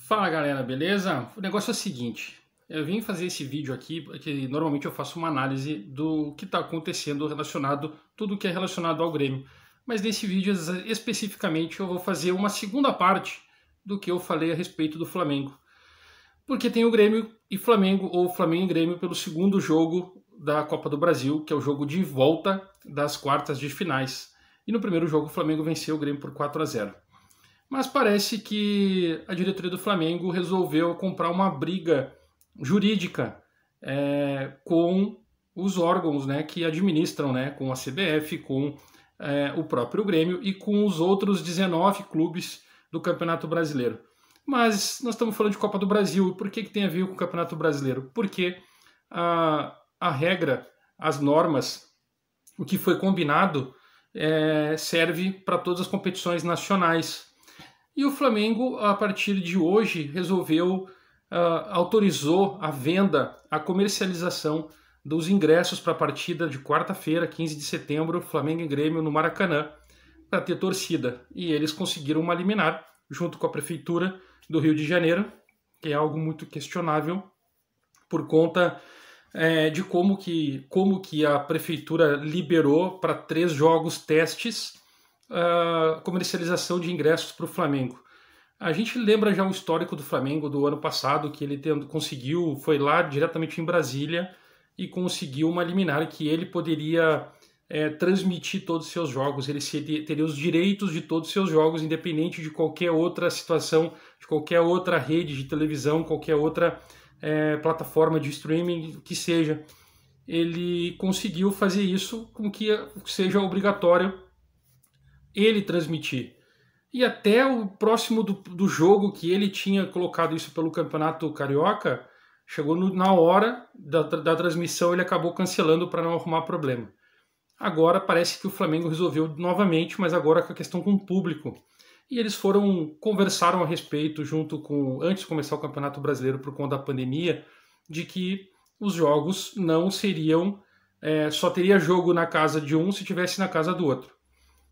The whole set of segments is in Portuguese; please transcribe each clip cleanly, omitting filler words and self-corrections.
Fala galera, beleza? O negócio é o seguinte, eu vim fazer esse vídeo aqui porque normalmente eu faço uma análise do que está acontecendo relacionado, tudo que é relacionado ao Grêmio. Mas nesse vídeo especificamente eu vou fazer uma segunda parte do que eu falei a respeito do Flamengo. Porque tem o Grêmio e Flamengo, ou Flamengo e Grêmio pelo segundo jogo da Copa do Brasil, que é o jogo de volta das quartas de finais. E no primeiro jogo o Flamengo venceu o Grêmio por 4-0. Mas parece que a diretoria do Flamengo resolveu comprar uma briga jurídica com os órgãos, né, que administram, né, com a CBF, com o próprio Grêmio e com os outros 19 clubes do Campeonato Brasileiro. Mas nós estamos falando de Copa do Brasil. E por que tem a ver com o Campeonato Brasileiro? Porque a regra, as normas, o que foi combinado serve para todas as competições nacionais. E o Flamengo, a partir de hoje, autorizou a venda, a comercialização dos ingressos para a partida de quarta-feira, 15 de setembro, Flamengo e Grêmio no Maracanã, para ter torcida. E eles conseguiram uma liminar, junto com a Prefeitura do Rio de Janeiro, que é algo muito questionável, por conta de como que a Prefeitura liberou para 3 jogos testes a comercialização de ingressos para o Flamengo. A gente lembra já o histórico do Flamengo do ano passado, que ele conseguiu, foi lá diretamente em Brasília e conseguiu uma liminar que ele poderia transmitir todos os seus jogos, ele teria os direitos de todos os seus jogos, independente de qualquer outra situação, de qualquer outra rede de televisão, qualquer outra plataforma de streaming que seja. Ele conseguiu fazer isso com que seja obrigatório ele transmitir. E até o próximo do jogo que ele tinha colocado isso pelo Campeonato Carioca, chegou na hora da transmissão, ele acabou cancelando para não arrumar problema. Agora parece que o Flamengo resolveu novamente, mas agora com a questão com o público. E eles conversaram a respeito, antes de começar o Campeonato Brasileiro por conta da pandemia, de que os jogos não seriam, só teria jogo na casa de um se tivesse na casa do outro.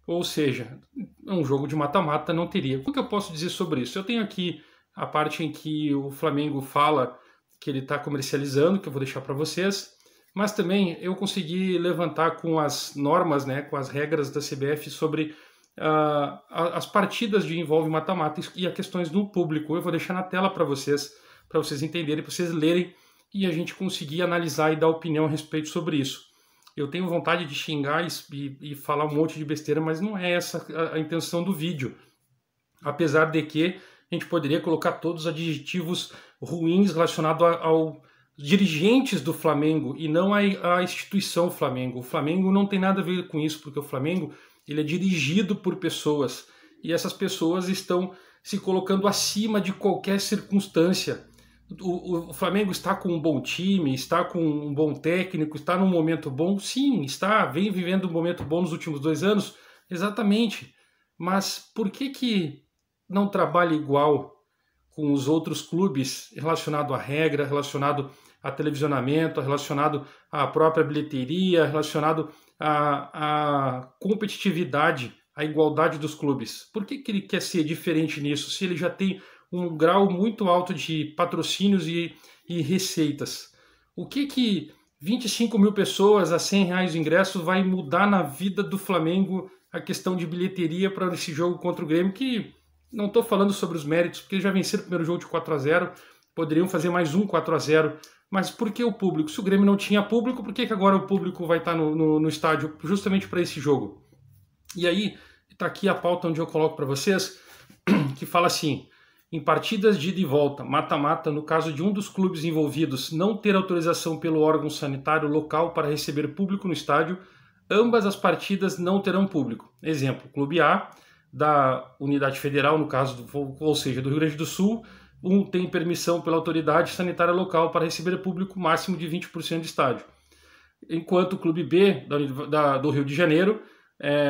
Ou seja, um jogo de mata-mata não teria. O que eu posso dizer sobre isso? Eu tenho aqui a parte em que o Flamengo fala que ele está comercializando, que eu vou deixar para vocês, mas também eu consegui levantar com as normas, né, com as regras da CBF sobre as partidas de envolve mata-mata e as questões do público. Eu vou deixar na tela para vocês entenderem, para vocês lerem e a gente conseguir analisar e dar opinião a respeito sobre isso. Eu tenho vontade de xingar e falar um monte de besteira, mas não é essa a intenção do vídeo. Apesar de que a gente poderia colocar todos os adjetivos ruins relacionados aos dirigentes do Flamengo e não à instituição Flamengo. O Flamengo não tem nada a ver com isso, porque o Flamengo ele é dirigido por pessoas e essas pessoas estão se colocando acima de qualquer circunstância. O Flamengo está com um bom time, está com um bom técnico, está num momento bom? Sim, vem vivendo um momento bom nos últimos 2 anos, exatamente. Mas por que não trabalha igual com os outros clubes relacionado à regra, relacionado a televisionamento, relacionado à própria bilheteria, relacionado à competitividade, à igualdade dos clubes? Por que ele quer ser diferente nisso, se ele já tem um grau muito alto de patrocínios e receitas? O que 25 mil pessoas a R$100 o ingresso vai mudar na vida do Flamengo a questão de bilheteria para esse jogo contra o Grêmio, que não estou falando sobre os méritos, porque já venceram o primeiro jogo de 4-0, poderiam fazer mais um 4-0, mas por que o público? Se o Grêmio não tinha público, por que agora o público vai estar no estádio justamente para esse jogo? E aí, está aqui a pauta onde eu coloco para vocês, que fala assim: em partidas de ida e volta, mata-mata, no caso de um dos clubes envolvidos não ter autorização pelo órgão sanitário local para receber público no estádio, ambas as partidas não terão público. Exemplo, Clube A, da Unidade Federal, no caso, ou seja, do Rio Grande do Sul, tem permissão pela autoridade sanitária local para receber público máximo de 20% de estádio. Enquanto o Clube B, do Rio de Janeiro,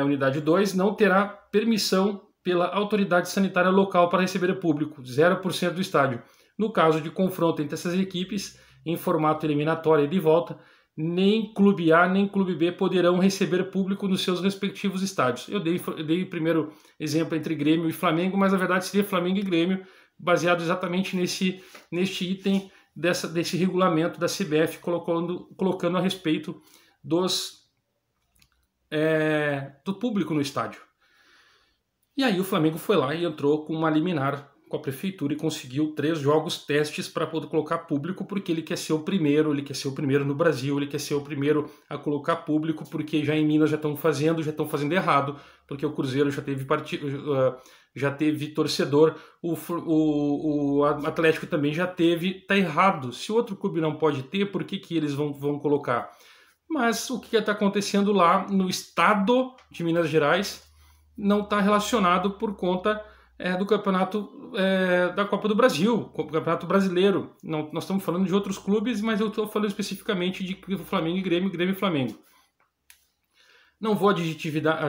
Unidade 2, não terá permissão pela autoridade sanitária local para receber público, 0% do estádio. No caso de confronto entre essas equipes, em formato eliminatório e de volta, nem Clube A nem Clube B poderão receber público nos seus respectivos estádios. Eu dei o primeiro exemplo entre Grêmio e Flamengo, mas na verdade seria Flamengo e Grêmio, baseado exatamente neste item desse regulamento da CBF, colocando a respeito do público no estádio. E aí o Flamengo foi lá e entrou com uma liminar com a prefeitura e conseguiu 3 jogos testes para poder colocar público, porque ele quer ser o primeiro no Brasil, ele quer ser o primeiro a colocar público, porque já em Minas já estão fazendo errado, porque o Cruzeiro já teve torcedor, o Atlético também já teve, tá errado. Se o outro clube não pode ter, por que eles vão colocar? Mas o que está acontecendo lá no estado de Minas Gerais não está relacionado por conta do campeonato da Copa do Brasil, campeonato brasileiro. Não, nós estamos falando de outros clubes, mas eu estou falando especificamente de Flamengo e Grêmio e Flamengo. Não vou adjetivar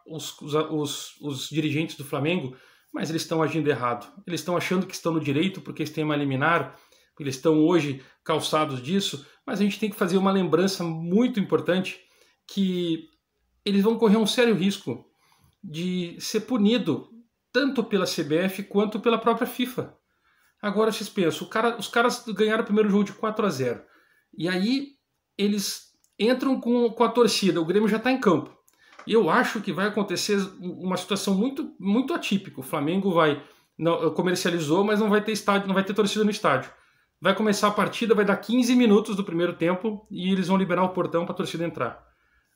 os dirigentes do Flamengo, mas eles estão agindo errado. Eles estão achando que estão no direito porque eles têm uma liminar, eles estão hoje calçados disso, mas a gente tem que fazer uma lembrança muito importante que eles vão correr um sério risco de ser punido tanto pela CBF quanto pela própria FIFA. Agora vocês pensam, os caras ganharam o primeiro jogo de 4-0, e aí eles entram com a torcida, o Grêmio já está em campo. E eu acho que vai acontecer uma situação muito, muito atípica. O Flamengo comercializou, mas não vai ter estádio, não vai ter torcida no estádio. Vai começar a partida, vai dar 15 minutos do primeiro tempo e eles vão liberar o portão para a torcida entrar.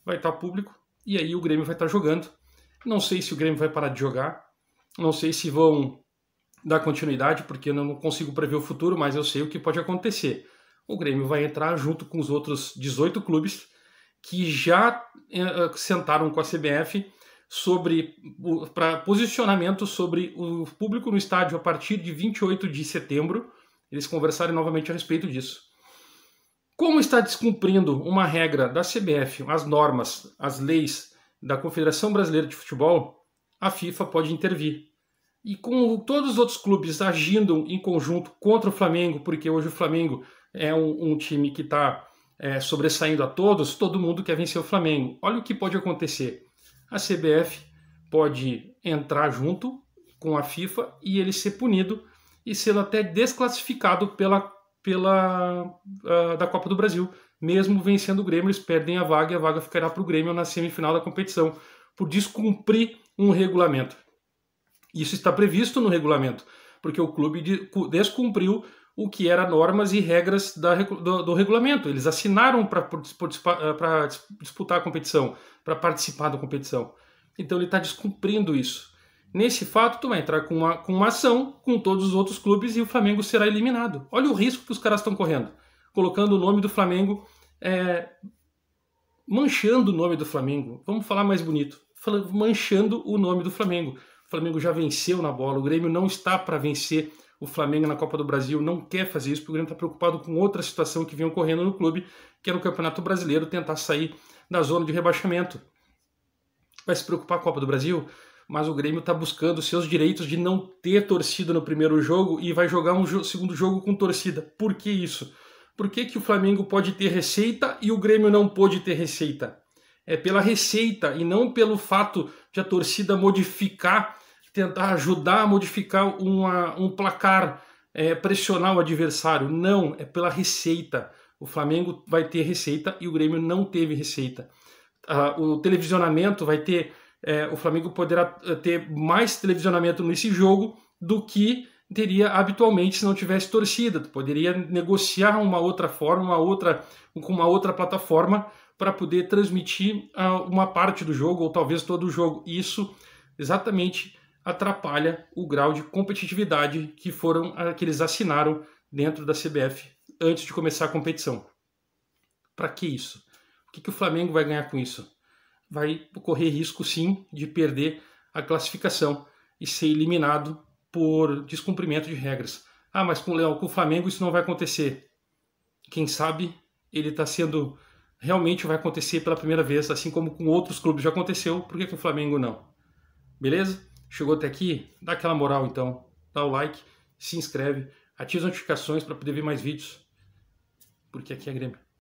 Vai estar público e aí o Grêmio vai estar jogando. Não sei se o Grêmio vai parar de jogar, não sei se vão dar continuidade, porque eu não consigo prever o futuro, mas eu sei o que pode acontecer. O Grêmio vai entrar junto com os outros 18 clubes que já sentaram com a CBF para posicionamento sobre o público no estádio a partir de 28 de setembro. Eles conversaram novamente a respeito disso. Como está descumprindo uma regra da CBF, as normas, as leis da Confederação Brasileira de Futebol, a FIFA pode intervir. E com todos os outros clubes agindo em conjunto contra o Flamengo, porque hoje o Flamengo é um time que está sobressaindo a todos, todo mundo quer vencer o Flamengo. Olha o que pode acontecer. A CBF pode entrar junto com a FIFA e ele ser punido e ser até desclassificado da Copa do Brasil. Mesmo vencendo o Grêmio, eles perdem a vaga e a vaga ficará para o Grêmio na semifinal da competição, por descumprir um regulamento. Isso está previsto no regulamento, porque o clube descumpriu o que eram normas e regras do regulamento. Eles assinaram para disputar a competição, para participar da competição. Então ele está descumprindo isso. Nesse fato, tu vai entrar com uma ação com todos os outros clubes e o Flamengo será eliminado. Olha o risco que os caras estão correndo. Colocando o nome do Flamengo, manchando o nome do Flamengo. Vamos falar mais bonito. Manchando o nome do Flamengo. O Flamengo já venceu na bola. O Grêmio não está para vencer o Flamengo na Copa do Brasil. Não quer fazer isso porque o Grêmio está preocupado com outra situação que vinha ocorrendo no clube, que era o Campeonato Brasileiro, tentar sair da zona de rebaixamento. Vai se preocupar com a Copa do Brasil? Mas o Grêmio está buscando seus direitos de não ter torcida no primeiro jogo e vai jogar um segundo jogo com torcida. Por que isso? Por que o Flamengo pode ter receita e o Grêmio não pode ter receita? É pela receita e não pelo fato de a torcida modificar, tentar ajudar a modificar um placar, pressionar o adversário. Não, é pela receita. O Flamengo vai ter receita e o Grêmio não teve receita. O televisionamento vai ter... o Flamengo poderá ter mais televisionamento nesse jogo do que teria habitualmente se não tivesse torcida. Tu poderia negociar uma outra forma, com uma outra plataforma para poder transmitir uma parte do jogo ou talvez todo o jogo. Isso exatamente atrapalha o grau de competitividade que eles assinaram dentro da CBF antes de começar a competição. Para que isso? O que o Flamengo vai ganhar com isso? Vai correr risco, sim, de perder a classificação e ser eliminado por descumprimento de regras. Mas com o Flamengo isso não vai acontecer. Quem sabe ele está sendo... Realmente vai acontecer pela primeira vez, assim como com outros clubes já aconteceu, por que com o Flamengo não? Beleza? Chegou até aqui? Dá aquela moral então. Dá o like, se inscreve, ativa as notificações para poder ver mais vídeos. Porque aqui é Grêmio.